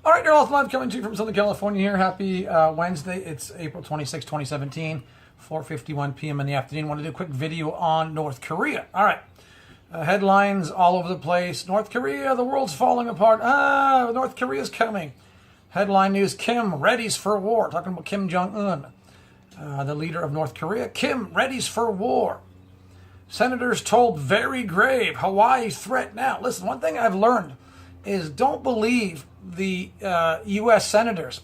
All right, you're all live coming to you from Southern California here. Happy Wednesday. It's April 26, 2017, 4:51 p.m. in the afternoon. I want to do a quick video on North Korea. All right. Headlines all over the place. North Korea, the world's falling apart. North Korea's coming. Headline news, Kim readies for war. Talking about Kim Jong-un, the leader of North Korea. Kim readies for war. Senators told very grave Hawaii threat now. Listen, one thing I've learned is don't believe the U.S. senators.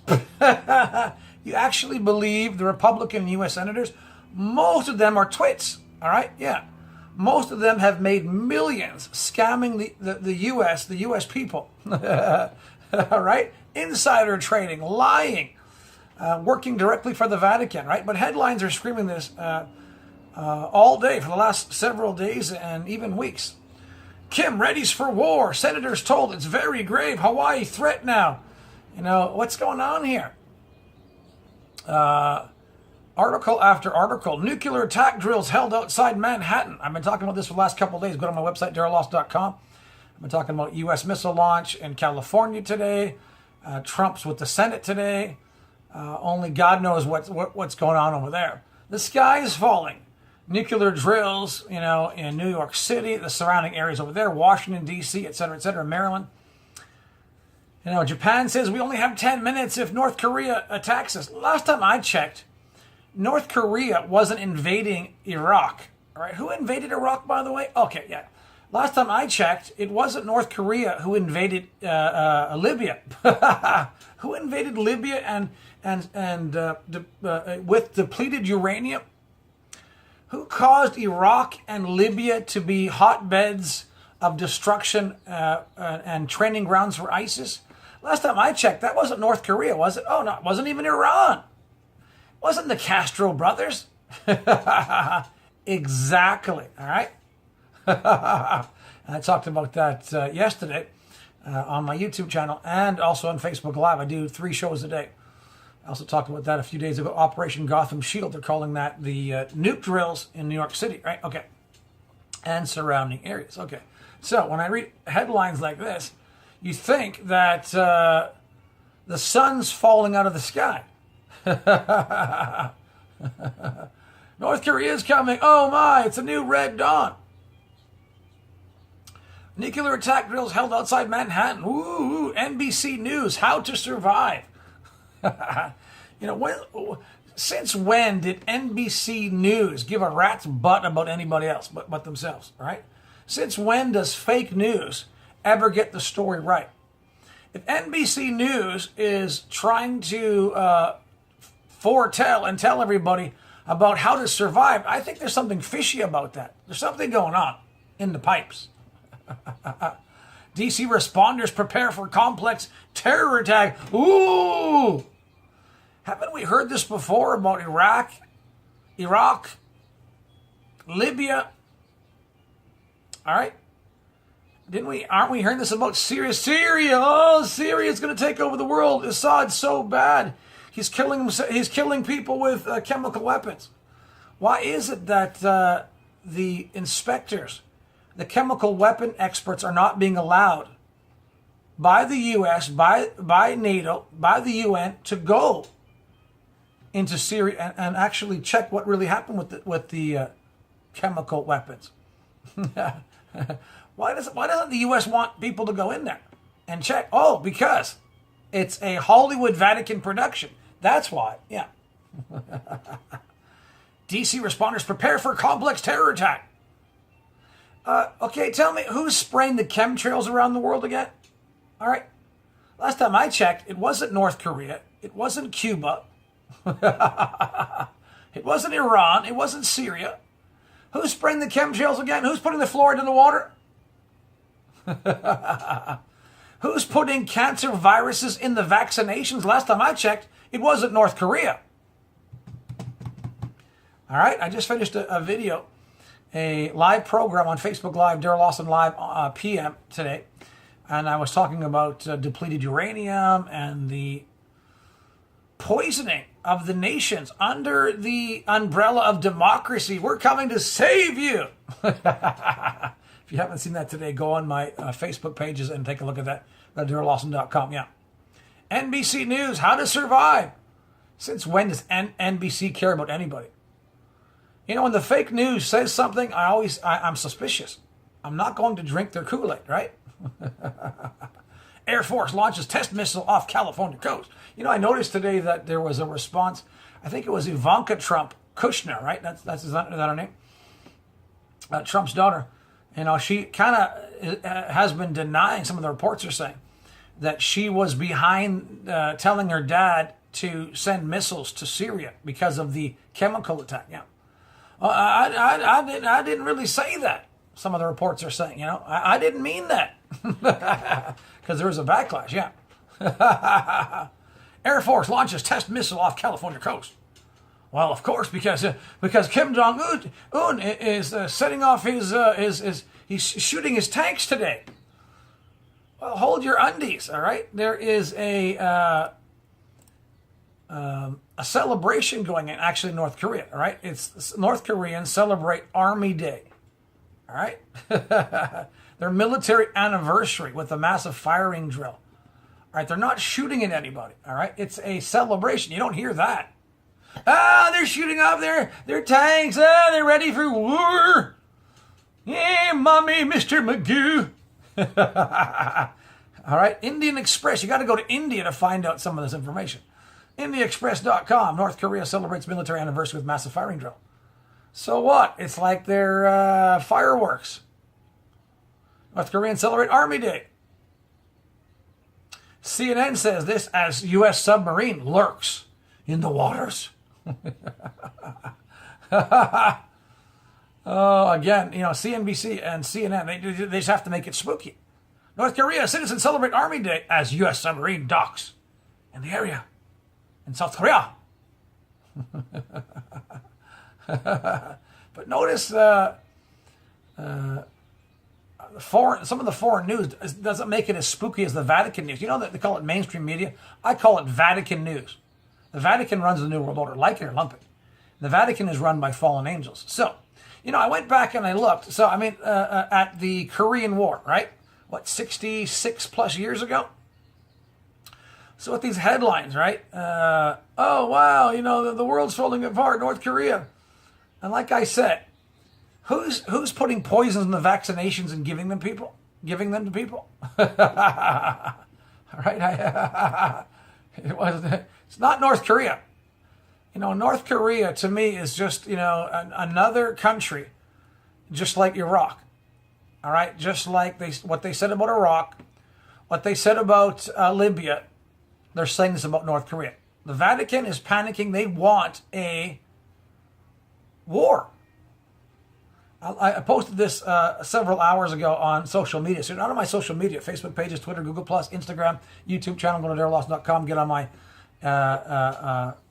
You actually believe the Republican U.S. senators? Most of them are twits, all right? Yeah. Most of them have made millions scamming the U.S. people, all right? Insider trading, lying, working directly for the Vatican, right? But headlines are screaming this all day for the last several days and even weeks. Kim readies for war. Senators told it's very grave. Hawaii threat now. You know, what's going on here? Article after article. Nuclear attack drills held outside Manhattan. I've been talking about this for the last couple of days. Go to my website, darylloss.com. I've been talking about U.S. missile launch in California today. Trump's with the Senate today. Only God knows what's going on over there. The sky is falling. Nuclear drills, you know, in New York City, the surrounding areas over there, Washington, D.C., et cetera, Maryland. You know, Japan says we only have 10 minutes if North Korea attacks us. Last time I checked, North Korea wasn't invading Iraq. All right, who invaded Iraq, by the way? Okay, yeah. Last time I checked, it wasn't North Korea who invaded Libya. Who invaded Libya with depleted uranium? Who caused Iraq and Libya to be hotbeds of destruction and training grounds for ISIS? Last time I checked, that wasn't North Korea, was it? Oh, no, it wasn't even Iran. It wasn't the Castro brothers. Exactly, all right? I talked about that yesterday on my YouTube channel and also on Facebook Live. I do 3 shows a day. I also talked about that a few days ago. Operation Gotham Shield. They're calling that the nuke drills in New York City, right? Okay. And surrounding areas. Okay. So when I read headlines like this, you think that the sun's falling out of the sky. North Korea is coming. Oh my, it's a new red dawn. Nuclear attack drills held outside Manhattan. Ooh, NBC News, how to survive. You know, since when did NBC News give a rat's butt about anybody else but themselves, right? Since when does fake news ever get the story right? If NBC News is trying to foretell and tell everybody about how to survive, I think there's something fishy about that. There's something going on in the pipes. DC responders prepare for complex terror attack. Ooh! Haven't we heard this before about Iraq, Libya? All right. Aren't we hearing this about Syria? Oh, Syria's going to take over the world. Assad's so bad. He's killing people with chemical weapons. Why is it that the inspectors, the chemical weapon experts are not being allowed by the U.S., by NATO, by the UN to go into Syria and actually check what really happened with the chemical weapons? Why doesn't the U.S. want people to go in there and check? Oh, because it's a Hollywood Vatican production. That's why, yeah. DC responders prepare for complex terror attack. Okay, tell me, who's spraying the chemtrails around the world again? All right. Last time I checked, it wasn't North Korea. It wasn't Cuba. It wasn't Iran. It wasn't Syria. Who's spraying the chemtrails again? Who's putting the fluoride in the water? Who's putting cancer viruses in the vaccinations? Last time I checked, it wasn't North Korea. All right, I just finished a video, a live program on Facebook Live, Daryl Lawson Live PM today, and I was talking about depleted uranium and the poisoning of the nations under the umbrella of democracy. We're coming to save you. If you haven't seen that today, go on my Facebook pages and take a look at that at DarylLawson.com. Yeah. NBC News, how to survive. Since when does NBC care about anybody? You know, when the fake news says something, I'm suspicious. I'm not going to drink their Kool-Aid, right? Air Force launches test missile off California coast. You know, I noticed today that there was a response. I think it was Ivanka Trump Kushner, right? Is that her name? Trump's daughter. You know, she kind of has been denying, some of the reports are saying, that she was behind telling her dad to send missiles to Syria because of the chemical attack. Yeah, I didn't really say that. Some of the reports are saying, you know, I didn't mean that, because there was a backlash. Yeah. Air Force launches test missile off California coast. Well, of course, because Kim Jong-un is setting off he's shooting his tanks today. Well, hold your undies, all right? There is a celebration going on, actually, in North Korea, all right? It's North Koreans celebrate Army Day, all right? Their military anniversary with a massive firing drill, all right? They're not shooting at anybody, all right? It's a celebration. You don't hear that. They're shooting off their tanks. They're ready for war. Yeah, mommy, Mr. Magoo. All right, Indian Express. You got to go to India to find out some of this information. IndiaExpress.com. North Korea celebrates military anniversary with massive firing drill. So what? It's like their fireworks. North Koreans celebrate Army Day. CNN says this as U.S. submarine lurks in the waters. Oh, again, you know, CNBC and CNN, they just have to make it spooky. North Korea citizens celebrate Army Day as U.S. submarine docks in the area in South Korea. But notice some of the foreign news doesn't make it as spooky as the Vatican news. You know that they call it mainstream media? I call it Vatican news. The Vatican runs the New World Order, like it or lump it. The Vatican is run by fallen angels. So, you know, I went back and I looked. So, I mean, at the Korean War, right? What, 66 plus years ago? So with these headlines, right? Oh, wow, you know, the world's falling apart, North Korea. And like I said, who's putting poisons in the vaccinations and giving them to people? All right? It's not North Korea. You know, North Korea to me is just, you know, another country, just like Iraq. All right, just like what they said about Iraq, what they said about Libya, they're saying this about North Korea. The Vatican is panicking. They want a war. I posted this several hours ago on social media. So not on my social media, Facebook pages, Twitter, Google+, Instagram, YouTube channel, go to darylawson.com, get on my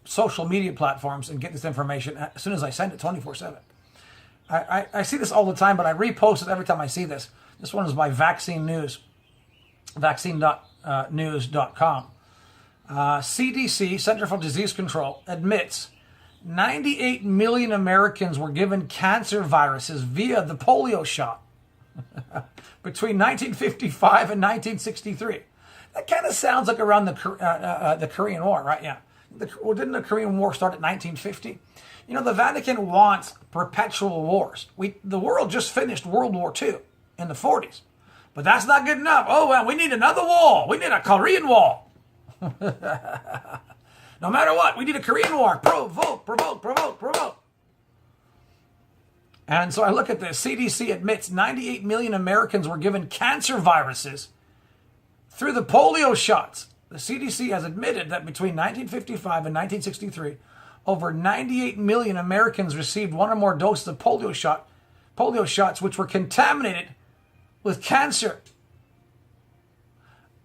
social media platforms and get this information as soon as I send it 24/7. I see this all the time, but I repost it every time I see this. This one is by Vaccine News, vaccine.news.com. CDC, Center for Disease Control, admits 98 million Americans were given cancer viruses via the polio shot between 1955 and 1963. That kind of sounds like around the Korean War, right? Yeah. Didn't the Korean War start at 1950? You know, the Vatican wants perpetual wars. The world just finished World War II in the 40s. But that's not good enough. Oh, well, we need another wall. We need a Korean wall. No matter what, we need a Korean war. Provoke, provoke, provoke, provoke. And so I look at this. CDC admits 98 million Americans were given cancer viruses through the polio shots. The CDC has admitted that between 1955 and 1963, over 98 million Americans received one or more doses of polio shots, which were contaminated with cancer.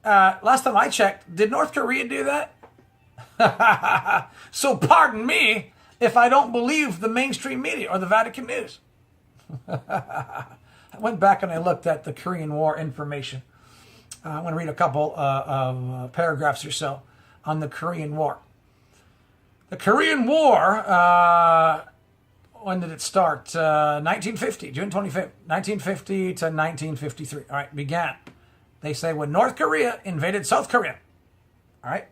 Last time I checked, did North Korea do that? So pardon me if I don't believe the mainstream media or the Vatican News. I went back and I looked at the Korean War information. I'm going to read a couple of paragraphs or so on the Korean War. The Korean War, when did it start? 1950, June 25th, 1950 to 1953. All right, began. They say when North Korea invaded South Korea All right?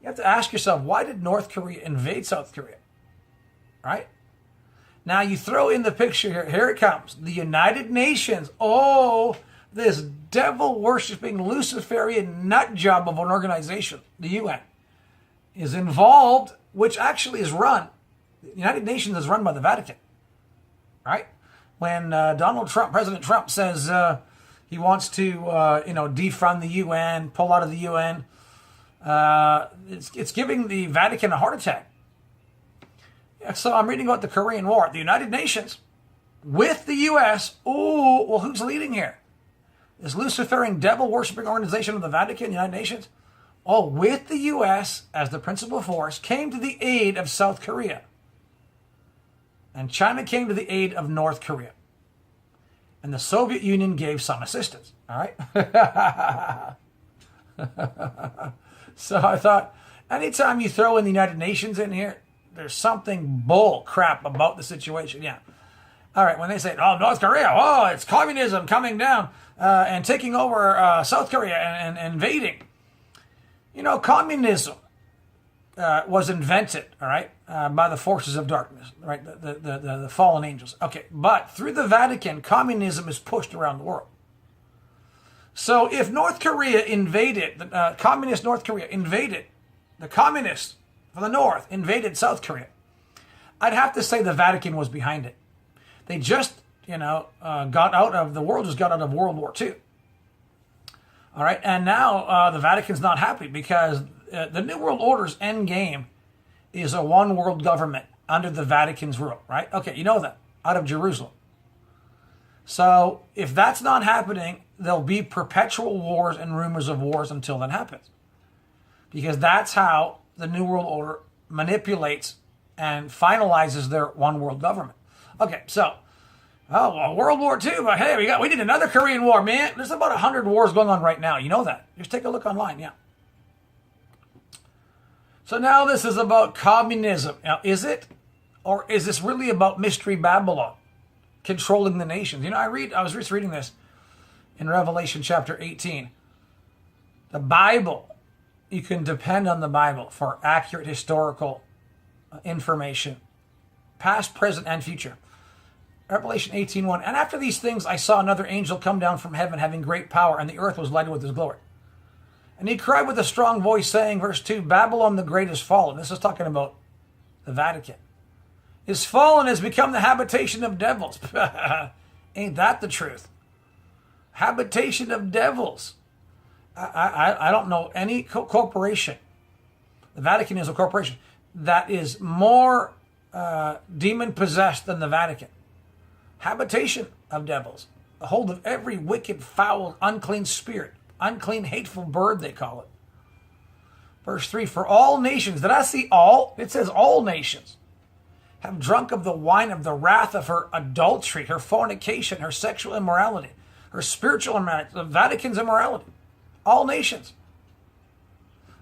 You have to ask yourself, why did North Korea invade South Korea? All right? Now you throw in the picture here. Here it comes. The United Nations. Oh, this devil-worshipping Luciferian nut job of an organization, the UN, is involved, which actually is run. The United Nations is run by the Vatican. All right? When President Trump says he wants to, defund the UN, pull out of the UN, it's giving the Vatican a heart attack. So I'm reading about the Korean War. The United Nations with the U.S. Oh, well, who's leading here? This Luciferian devil-worshipping organization of the Vatican, the United Nations, with the U.S. as the principal force, came to the aid of South Korea. And China came to the aid of North Korea. And the Soviet Union gave some assistance. All right? So I thought, anytime you throw in the United Nations in here, there's something bull crap about the situation. Yeah. All right, when they say, North Korea, it's communism coming down and taking over South Korea and invading. Communism was invented, all right, by the forces of darkness, right, the fallen angels. Okay, but through the Vatican, communism is pushed around the world. So if North Korea invaded, communist North Korea invaded, the communists from the North invaded South Korea, I'd have to say the Vatican was behind it. They just, the world just got out of World War II. All right, and now the Vatican's not happy because the New World Order's end game is a one world government under the Vatican's rule, right? Okay, you know that, out of Jerusalem. So if that's not happening, there'll be perpetual wars and rumors of wars until that happens. Because that's how the New World Order manipulates and finalizes their one world government. Okay, so, World War II, but hey, we need another Korean War, man. There's about 100 wars going on right now. You know that. Just take a look online, yeah. So now this is about communism. Now, is it? Or is this really about Mystery Babylon controlling the nations? I was just reading this in Revelation chapter 18. The Bible, you can depend on the Bible for accurate historical information, past, present, and future. Revelation 18:1. And after these things, I saw another angel come down from heaven, having great power, and the earth was lighted with his glory. And he cried with a strong voice, saying, verse 2, Babylon the Great is fallen. This is talking about the Vatican. Is fallen, has become the habitation of devils. Ain't that the truth? Habitation of devils. I don't know any corporation. The Vatican is a corporation that is more demon-possessed than the Vatican. Habitation of devils. The hold of every wicked, foul, unclean spirit. Unclean, hateful bird, they call it. Verse 3, for all nations, did I see all? It says all nations have drunk of the wine of the wrath of her adultery, her fornication, her sexual immorality, her spiritual immorality, the Vatican's immorality. All nations.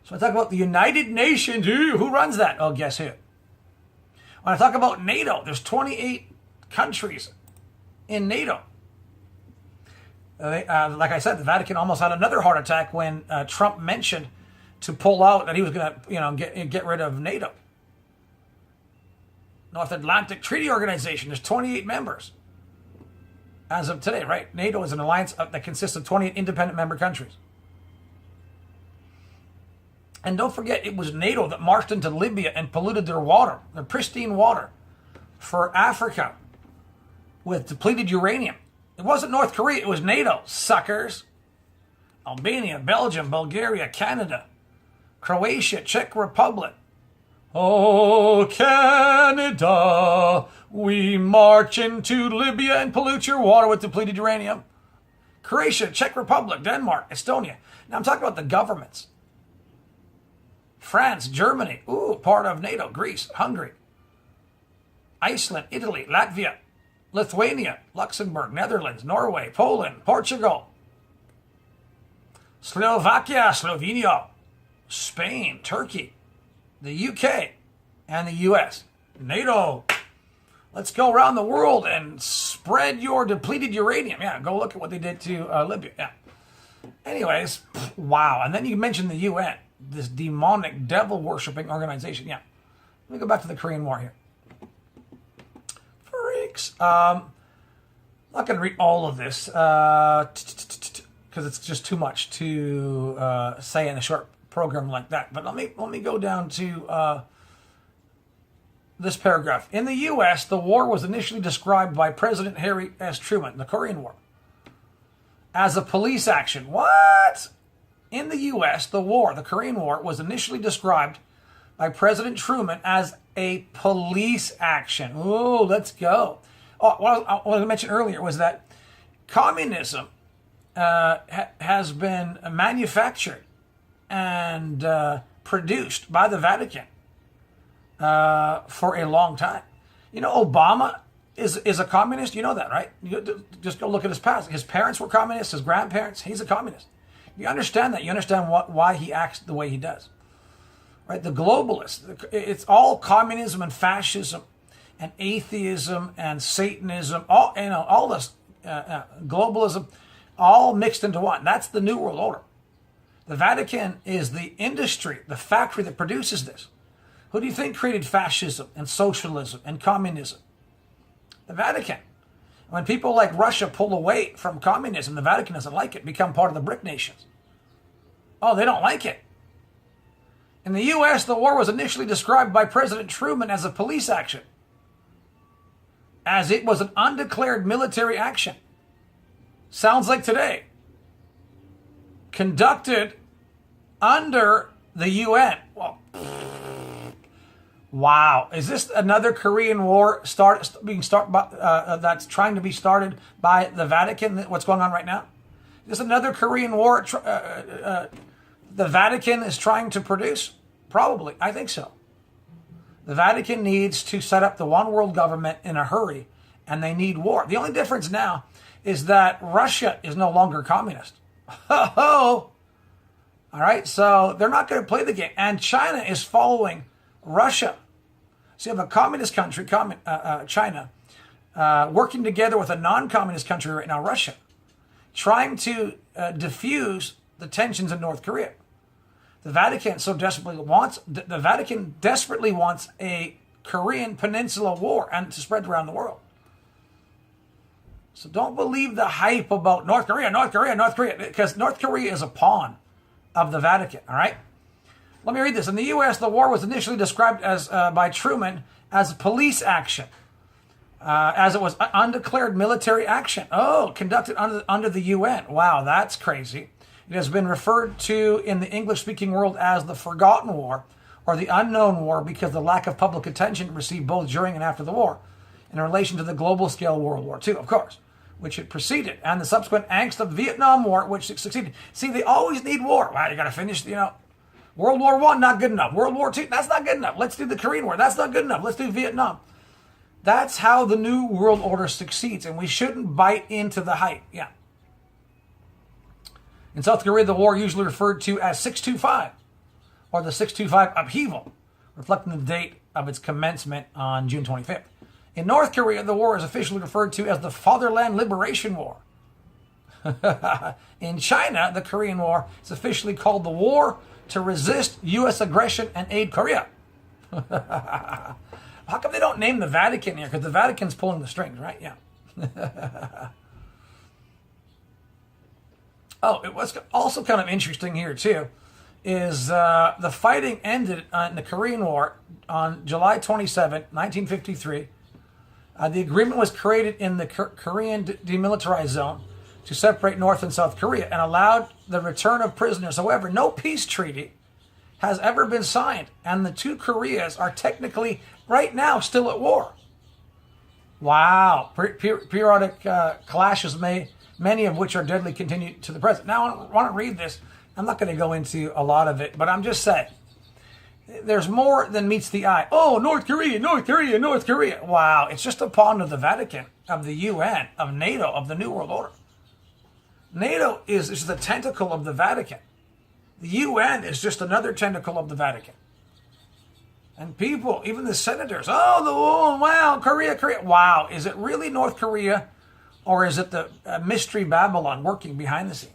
So I talk about the United Nations. Who runs that? Oh, guess who? When I talk about NATO, there's 28 countries in NATO. Like I said, the Vatican almost had another heart attack when Trump mentioned to pull out, that he was going to get rid of NATO. North Atlantic Treaty Organization, there's 28 members as of today, right? NATO is an alliance that consists of 28 independent member countries. And don't forget, it was NATO that marched into Libya and polluted their water, their pristine water, for Africa with depleted uranium. It wasn't North Korea, it was NATO, suckers. Albania, Belgium, Bulgaria, Canada, Croatia, Czech Republic. Oh, Canada, we march into Libya and pollute your water with depleted uranium. Croatia, Czech Republic, Denmark, Estonia. Now I'm talking about the governments. France, Germany, part of NATO, Greece, Hungary, Iceland, Italy, Latvia, Lithuania, Luxembourg, Netherlands, Norway, Poland, Portugal, Slovakia, Slovenia, Spain, Turkey, the UK, and the US. NATO. Let's go around the world and spread your depleted uranium. Yeah, go look at what they did to Libya. Yeah. Anyways, wow. And then you mentioned the UN. this demonic, devil-worshipping organization. Yeah. Let me go back to the Korean War here. Freaks. I'm not going to read all of this because it's just too much to say in a short program like that. But let me go down to this paragraph. In the U.S., the war was initially described by President Harry S. Truman, the Korean War, as a police action. What? In the U.S., the Korean War, was initially described by President Truman as a police action. Oh, let's go. Oh, what I mentioned earlier was that communism has been manufactured and produced by the Vatican for a long time. You know, Obama is a communist. You know that, right? You just go look at his past. His parents were communists, his grandparents. He's a communist. You understand that. You understand why he acts the way he does. Right? The globalists, it's all communism and fascism and atheism and Satanism, all this globalism, all mixed into one. That's the New World Order. The Vatican is the industry, the factory that produces this. Who do you think created fascism and socialism and communism? The Vatican. When people like Russia pull away from communism, the Vatican doesn't like it, become part of the BRIC nations. Oh, they don't like it. In the U.S., the war was initially described by President Truman as a police action, as it was an undeclared military action. Sounds like today. Conducted under the UN. Well, wow. Is this another Korean war that's trying to be started by the Vatican? What's going on right now? Is this another Korean war the Vatican is trying to produce? Probably. I think so. The Vatican needs to set up the one world government in a hurry, and they need war. The only difference now is that Russia is no longer communist. All right, so they're not going to play the game. And China is following Russia. So you have a communist country, China, working together with a non-communist country right now, Russia, trying to diffuse the tensions in North Korea. The Vatican desperately wants a Korean Peninsula war and to spread around the world. So don't believe the hype about North Korea, because North Korea is a pawn of the Vatican, all right? Let me read this. In the U.S., the war was initially described as by Truman as a police action, as it was undeclared military action. Oh, conducted under the UN. Wow, that's crazy. It has been referred to in the English-speaking world as the Forgotten War or the Unknown War because the lack of public attention received both during and after the war in relation to the global-scale World War II, of course, which it preceded, and the subsequent angst of Vietnam War, which succeeded. See, they always need war. Wow, you got to finish, World War I, not good enough. World War II, that's not good enough. Let's do the Korean War. That's not good enough. Let's do Vietnam. That's how the New World Order succeeds, and we shouldn't bite into the hype. Yeah. In South Korea, the war usually referred to as 625, or the 625 upheaval, reflecting the date of its commencement on June 25th. In North Korea, the war is officially referred to as the Fatherland Liberation War. In China, the Korean War is officially called the War to Resist U.S. Aggression and Aid Korea. How come they don't name the Vatican here? Because the Vatican's pulling the strings, right? Yeah. Oh, it was also kind of interesting here, too, is the fighting ended in the Korean War on July 27, 1953. The agreement was created in the Korean demilitarized zone to separate North and South Korea and allowed the return of prisoners. However, no peace treaty has ever been signed, and the two Koreas are technically, right now, still at war. Wow. Periodic clashes many of which are deadly, continue to the present. Now, I want to read this. I'm not going to go into a lot of it, but I'm just saying, there's more than meets the eye. Oh, North Korea. Wow, it's just a pawn of the Vatican, of the UN, of NATO, of the New World Order. NATO is just the tentacle of the Vatican. The UN is just another tentacle of the Vatican. And people, even the senators, wow, Korea. Wow, is it really North Korea? Or is it the mystery Babylon working behind the scenes?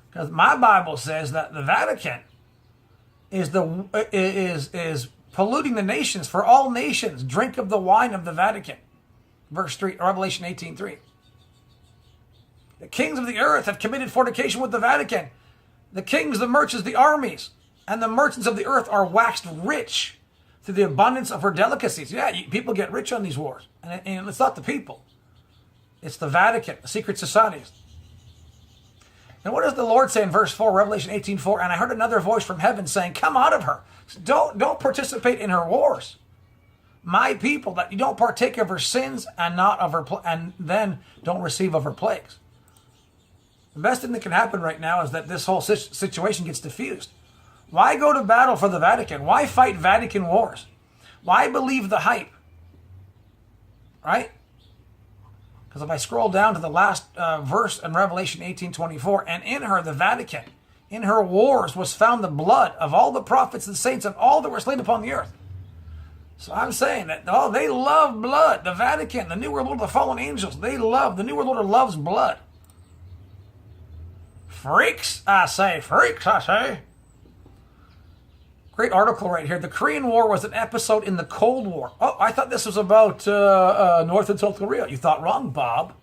Because my Bible says that the Vatican is polluting the nations. For all nations drink of the wine of the Vatican. Verse 3, Revelation 18:3. The kings of the earth have committed fornication with the Vatican. The kings, the merchants, the armies, and the merchants of the earth are waxed rich through the abundance of her delicacies. Yeah, people get rich on these wars. And it's not the people. It's the Vatican, the secret societies. And what does the Lord say in verse 4, Revelation 18:4? And I heard another voice from heaven saying, come out of her. Don't participate in her wars. My people, that you don't partake of her sins and not of her, and then don't receive of her plagues. The best thing that can happen right now is that this whole situation gets diffused. Why go to battle for the Vatican? Why fight Vatican wars? Why believe the hype? Right? Because if I scroll down to the last verse in Revelation 18:24, and in her, the Vatican, in her wars was found the blood of all the prophets and saints of all that were slain upon the earth. So I'm saying that, they love blood. The Vatican, the New World Order, the fallen angels, the New World Order loves blood. Freaks, I say. Great article right here. The Korean War was an episode in the Cold War. Oh, I thought this was about North and South Korea. You thought wrong, Bob.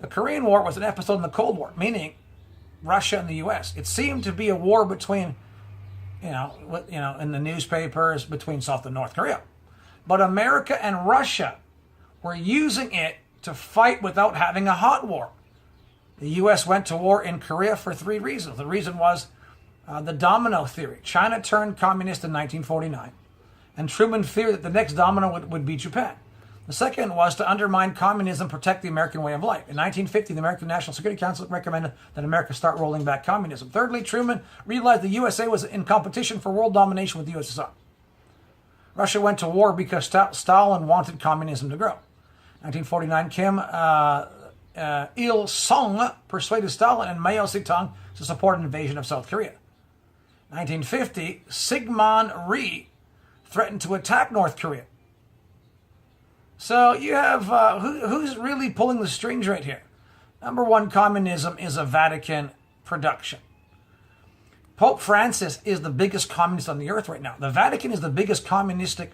The Korean War was an episode in the Cold War, meaning Russia and the U.S. It seemed to be a war between, in the newspapers, between South and North Korea. But America and Russia were using it to fight without having a hot war. The U.S. went to war in Korea for 3 reasons. The reason was the domino theory. China turned communist in 1949, and Truman feared that the next domino would be Japan. The second was to undermine communism, protect the American way of life. In 1950, the American National Security Council recommended that America start rolling back communism. Thirdly, Truman realized the USA was in competition for world domination with the USSR. Russia went to war because Stalin wanted communism to grow. 1949, Kim Il-sung persuaded Stalin and Mao Zedong to support an invasion of South Korea. 1950, Syngman Rhee threatened to attack North Korea. So you have, who's really pulling the strings right here? Number one, communism is a Vatican production. Pope Francis is the biggest communist on the earth right now. The Vatican is the biggest communistic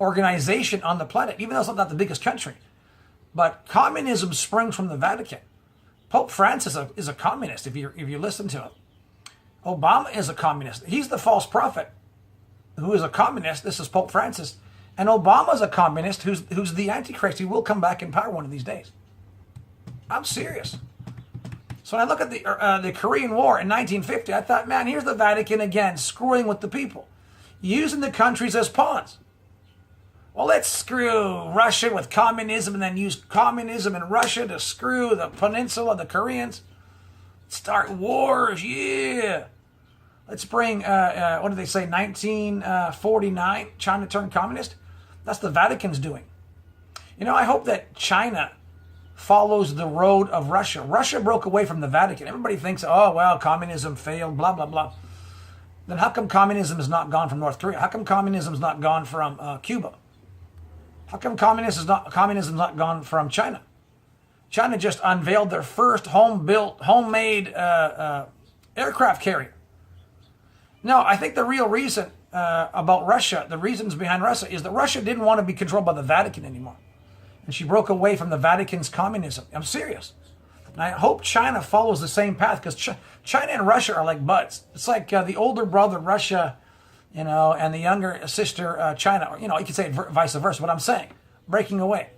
organization on the planet, even though it's not the biggest country. But communism springs from the Vatican. Pope Francis is a communist, if you listen to him. Obama is a communist. He's the false prophet who is a communist. This is Pope Francis. And Obama's a communist who's the Antichrist. He will come back in power one of these days. I'm serious. So when I look at the Korean War in 1950, I thought, man, here's the Vatican again, screwing with the people, using the countries as pawns. Well, let's screw Russia with communism and then use communism in Russia to screw the peninsula, the Koreans. Start wars, yeah. Let's bring, what did they say, 1949, China turned communist? That's the Vatican's doing. I hope that China follows the road of Russia. Russia broke away from the Vatican. Everybody thinks, oh, well, communism failed, blah, blah, blah. Then how come communism is not gone from North Korea? How come communism is not gone from Cuba? How come communism is not gone from China? China just unveiled their first homemade aircraft carrier. No, I think the real reason about Russia, the reasons behind Russia, is that Russia didn't want to be controlled by the Vatican anymore. And she broke away from the Vatican's communism. I'm serious. And I hope China follows the same path, because China and Russia are like buds. It's like the older brother, Russia, and the younger sister, China. You could say vice versa, but I'm saying, breaking away.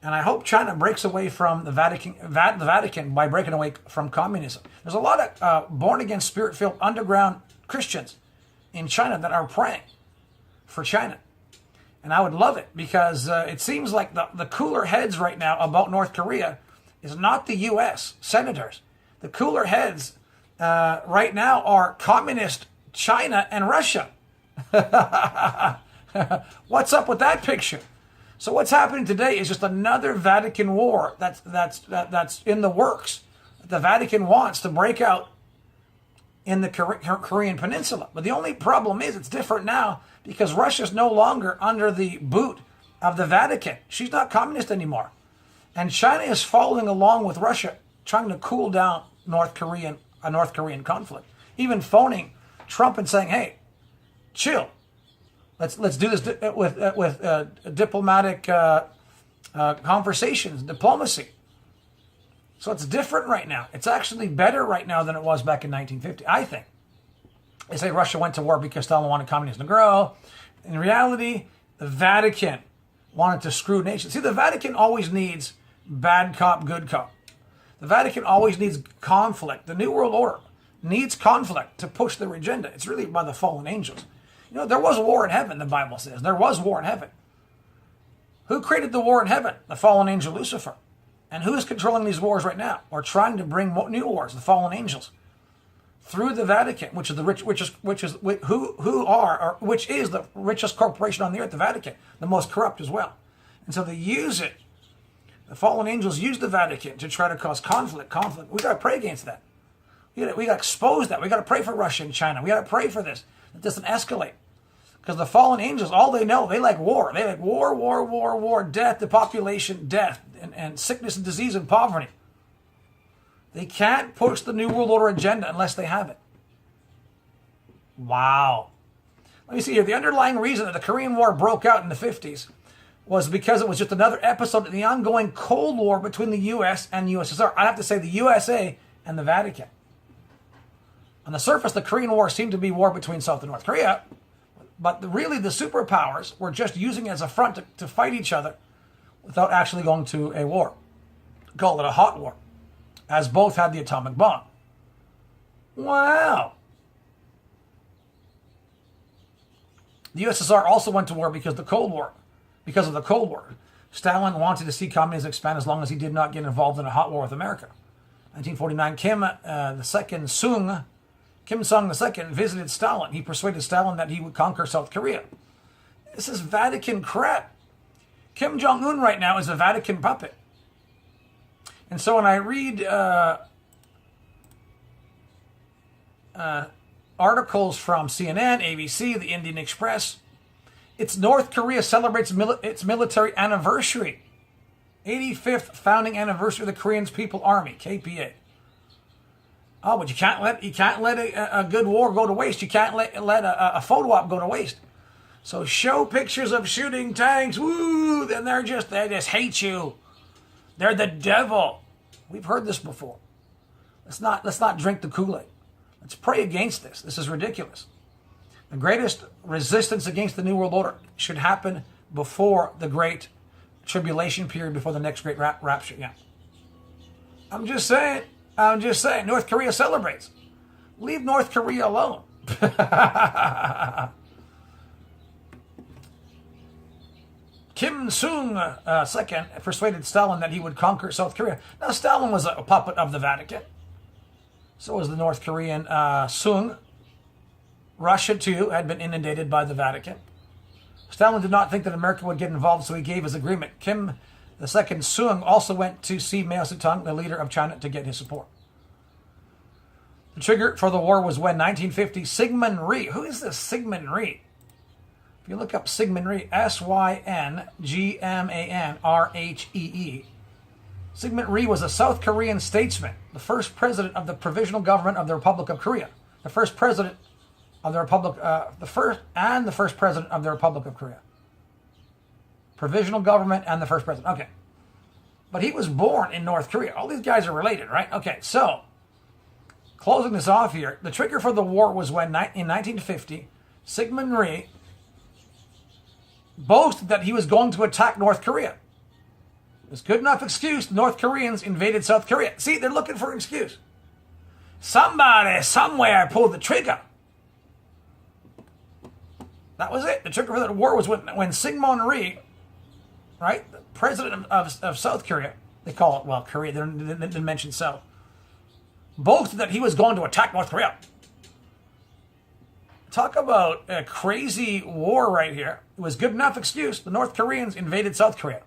And I hope China breaks away from the Vatican by breaking away from communism. There's a lot of born-again, spirit-filled, underground Christians in China that are praying for China. And I would love it, because it seems like the cooler heads right now about North Korea is not the U.S. senators. The cooler heads right now are communist China and Russia. What's up with that picture? So what's happening today is just another Vatican war that's in the works. The Vatican wants to break out in the Korean Peninsula. But the only problem is it's different now, because Russia's no longer under the boot of the Vatican. She's not communist anymore. And China is following along with Russia, trying to cool down a North Korean conflict. even phoning Trump and saying, hey, chill. Let's do this with diplomatic conversations, diplomacy. So it's different right now. It's actually better right now than it was back in 1950, I think. They say Russia went to war because Stalin wanted communism to grow. In reality, the Vatican wanted to screw nations. See, the Vatican always needs bad cop, good cop. The Vatican always needs conflict. The New World Order needs conflict to push their agenda. It's really by the fallen angels. You know, there was war in heaven, the Bible says. There was war in heaven. Who created the war in heaven? The fallen angel Lucifer. And who is controlling these wars right now, or trying to bring new wars? The fallen angels, through the Vatican, which is the richest corporation on the earth, the Vatican, the most corrupt as well. And so they use it. The fallen angels use the Vatican to try to cause conflict. We got to pray against that. We got to expose that. We got to pray for Russia and China. We got to pray for this. It doesn't escalate. Because the fallen angels, all they know, they like war. They like war, death, depopulation, death, and sickness and disease and poverty. They can't push the New World Order agenda unless they have it. Wow. Let me see here. The underlying reason that the Korean War broke out in the 50s was because it was just another episode in the ongoing Cold War between the U.S. and USSR. I have to say the USA and the Vatican. On the surface, the Korean War seemed to be war between South and North Korea, but really the superpowers were just using it as a front to fight each other without actually going to a war. Call it a hot war, as both had the atomic bomb. Wow. The USSR also went to war because of the Cold War. Stalin wanted to see communism expand as long as he did not get involved in a hot war with America. 1949, Kim Sung II visited Stalin. He persuaded Stalin that he would conquer South Korea. This is Vatican crap. Kim Jong-un right now is a Vatican puppet. And so when I read articles from CNN, ABC, the Indian Express, it's North Korea celebrates its military anniversary. 85th founding anniversary of the Korean People's Army, KPA. Oh, but you can't let a good war go to waste. You can't let a photo op go to waste. So show pictures of shooting tanks. Woo! Then they just hate you. They're the devil. We've heard this before. Let's not drink the Kool-Aid. Let's pray against this. This is ridiculous. The greatest resistance against the New World Order should happen before the Great Tribulation period, before the next great rapture. Yeah. I'm just saying. North Korea celebrates. Leave North Korea alone. Kim Sung II persuaded Stalin that he would conquer South Korea. Now, Stalin was a puppet of the Vatican. So was the North Korean Sung. Russia, too, had been inundated by the Vatican. Stalin did not think that America would get involved, so he gave his agreement. Kim II Sung also went to see Mao Zedong, the leader of China, to get his support. The trigger for the war was when 1950, Syngman Rhee. Who is this Syngman Rhee? If you look up Syngman Rhee, Syngmanrhee. Syngman Rhee was a South Korean statesman, the first president of the Provisional Government of the Republic of Korea, the first president of the Republic, the first president of the Republic of Korea. Provisional government and the first president. Okay. But he was born in North Korea. All these guys are related, right? Okay, so closing this off here, the trigger for the war was when, in 1950, Syngman Rhee boasted that he was going to attack North Korea. It was good enough excuse. The North Koreans invaded South Korea. See, they're looking for an excuse. Somebody, somewhere pulled the trigger. That was it. The trigger for the war was when Syngman Rhee, right, the president of South Korea, they call it, well, Korea, they didn't mention South, boasted that he was going to attack North Korea. Talk about a crazy war right here. It was good enough excuse. The North Koreans invaded South Korea.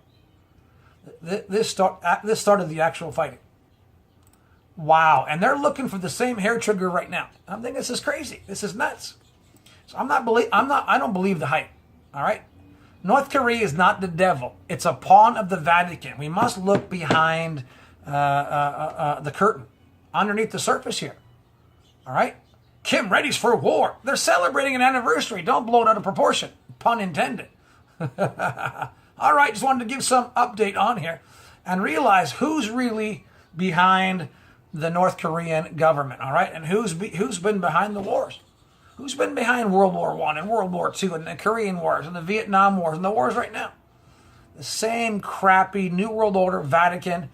This started the actual fighting. Wow. And they're looking for the same hair trigger right now. I'm thinking this is crazy. This is nuts. So I don't believe the hype. All right? North Korea is not the devil. It's a pawn of the Vatican. We must look behind the curtain, underneath the surface here. All right? Kim readies for war. They're celebrating an anniversary. Don't blow it out of proportion. Pun intended. All right, just wanted to give some update on here and realize who's really behind the North Korean government, all right? And who's been behind the wars? Who's been behind World War I and World War II and the Korean Wars and the Vietnam Wars and the wars right now? The same crappy New World Order Vatican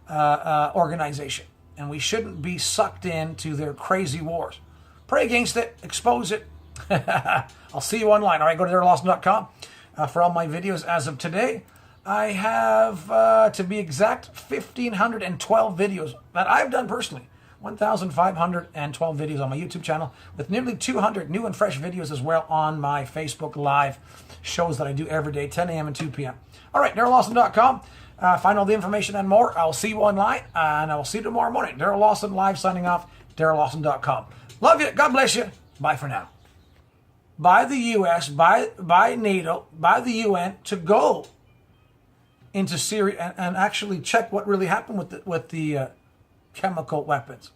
organization. And we shouldn't be sucked into their crazy wars. Pray against it. Expose it. I'll see you online. All right, go to therearelawson.com for all my videos as of today. I have, to be exact, 1,512 videos that I've done personally. 1,512 videos on my YouTube channel with nearly 200 new and fresh videos as well on my Facebook Live shows that I do every day, 10 a.m. and 2 p.m. All right, DarylLawson.com. Find all the information and more. I'll see you online, and I will see you tomorrow morning. Daryl Lawson Live signing off, DarylLawson.com. Love you. God bless you. Bye for now. By the U.S., by NATO, by the UN to go into Syria and actually check what really happened with the chemical weapons.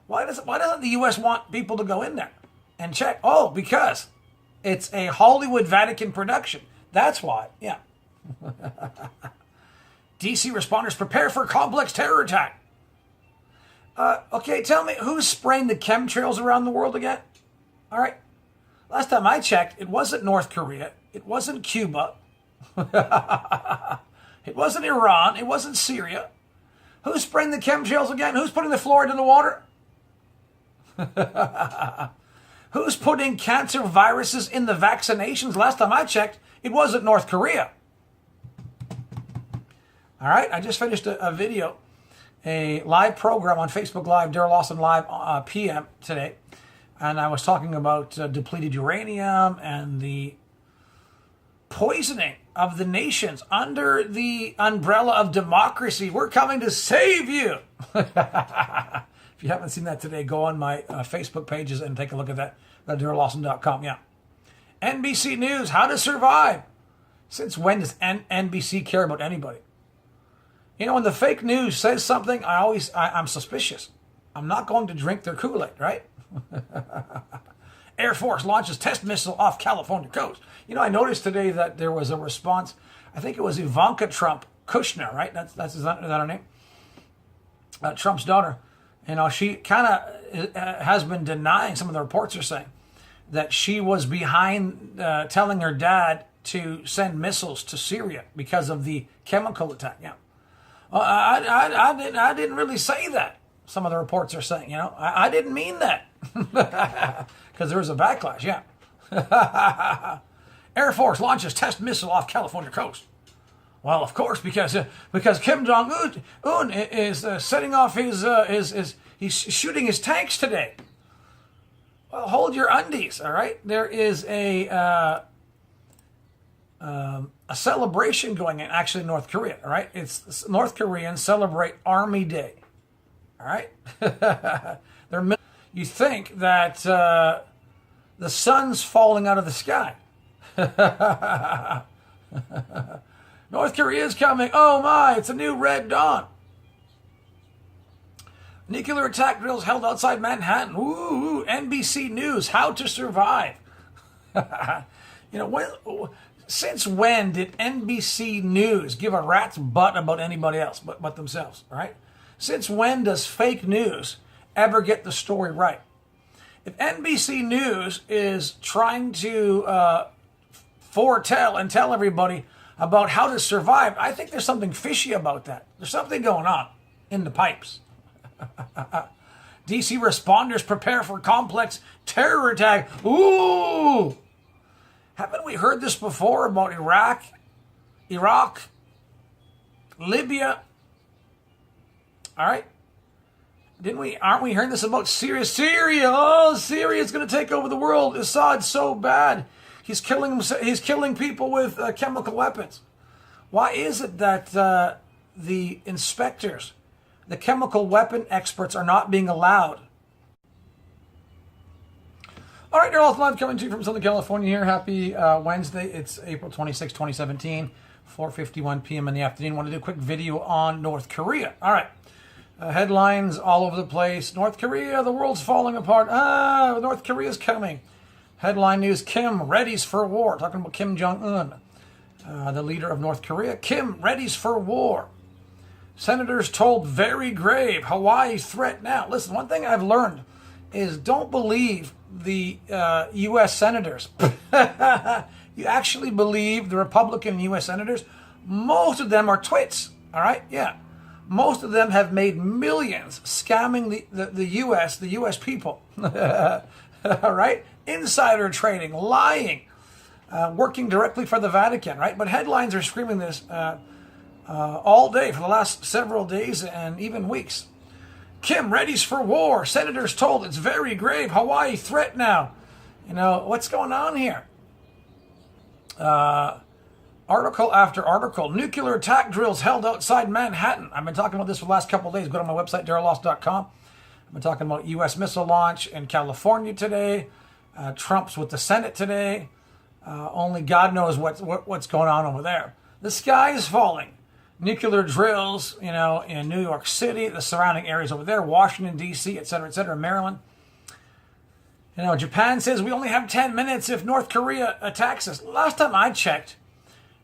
Why doesn't the U.S. want people to go in there and check? Oh, because it's a Hollywood Vatican production. That's why. Yeah. DC responders prepare for complex terror attack. Okay, tell me, who's spraying the chemtrails around the world again? All right. Last time I checked, it wasn't North Korea. It wasn't Cuba. It wasn't Iran. It wasn't Syria. Who's spraying the chemtrails again? Who's putting the fluoride in the water? Who's putting cancer viruses in the vaccinations? Last time I checked, it wasn't North Korea. All right, I just finished a video, a live program on Facebook Live, Daryl Lawson Live PM today, and I was talking about depleted uranium and the poisoning of the nations under the umbrella of democracy. We're coming to save you. If you haven't seen that today, go on my Facebook pages and take a look at that at DarylLawson.com. Yeah. NBC News, how to survive. Since when does NBC care about anybody? You know, when the fake news says something, I'm suspicious. I'm not going to drink their Kool-Aid, right? Air Force launches test missile off California coast. You know, I noticed today that there was a response. I think it was Ivanka Trump Kushner, right? Is that her name? Trump's daughter. You know, she kind of has been denying, some of the reports are saying, that she was behind telling her dad to send missiles to Syria because of the chemical attack. Yeah. I didn't really say that. Some of the reports are saying, you know, I didn't mean that. Because there was a backlash, yeah. Air Force launches test missile off California coast. Well, of course, because Kim Jong-un is setting off he's shooting his tanks today. Well, hold your undies, all right? There is a celebration going on, actually in North Korea, all right? It's North Koreans celebrate Army Day, all right? You think that the sun's falling out of the sky. North Korea is coming. Oh my, it's a new red dawn. Nuclear attack drills held outside Manhattan. Ooh, NBC News, how to survive. You know, since when did NBC News give a rat's butt about anybody else but themselves, right? Since when does fake news ever get the story right? If NBC News is trying to foretell and tell everybody about how to survive, I think there's something fishy about that. There's something going on in the pipes. DC responders prepare for complex terror attack. Ooh! Haven't we heard this before about Iraq, Libya? All right? Aren't we hearing this about Syria? Oh, Syria's going to take over the world. Assad's so bad. He's killing people with chemical weapons. Why is it that the inspectors, the chemical weapon experts, are not being allowed? All right, you're all live coming to you from Southern California here. Happy Wednesday. It's April 26, 2017, 4:51 p.m. in the afternoon. I want to do a quick video on North Korea. All right. Headlines all over the place. North Korea, the world's falling apart. North Korea's coming. Headline news, Kim readies for war. Talking about Kim Jong-un, the leader of North Korea. Kim readies for war. Senators told very grave Hawaii threat now. Listen, one thing I've learned is don't believe the U.S. senators. You actually believe the Republican U.S. senators? Most of them are twits, all right? Yeah. Most of them have made millions scamming the U.S. people. All right? Insider trading, lying, working directly for the Vatican, right? But headlines are screaming this all day for the last several days and even weeks. Kim readies for war. Senators told it's very grave. Hawaii threat now. You know, what's going on here? Article after article. Nuclear attack drills held outside Manhattan. I've been talking about this for the last couple of days. Go to my website, darylloss.com. I've been talking about U.S. missile launch in California today. Trump's with the Senate today. Only God knows what's going on over there. The sky is falling. Nuclear drills, you know, in New York City, the surrounding areas over there, Washington, D.C., et cetera, Maryland. You know, Japan says we only have 10 minutes if North Korea attacks us. Last time I checked,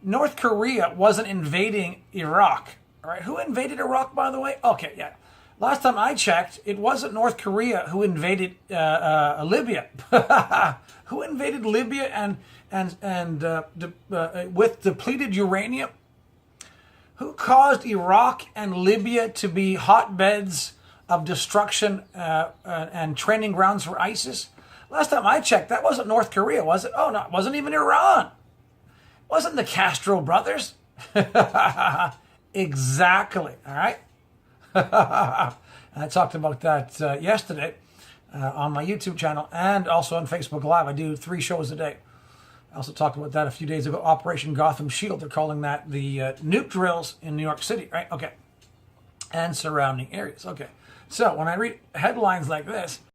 North Korea wasn't invading Iraq. All right, who invaded Iraq, by the way? Okay, yeah. Last time I checked, it wasn't North Korea who invaded Libya. Who invaded Libya with depleted uranium? Who caused Iraq and Libya to be hotbeds of destruction and training grounds for ISIS? Last time I checked, that wasn't North Korea, was it? Oh, no, it wasn't even Iran. It wasn't the Castro brothers. Exactly, all right? I talked about that yesterday on my YouTube channel and also on Facebook Live. I do 3 shows a day. I also talked about that a few days ago. Operation Gotham Shield. They're calling that the nuke drills in New York City, right? Okay. And surrounding areas. Okay. So when I read headlines like this,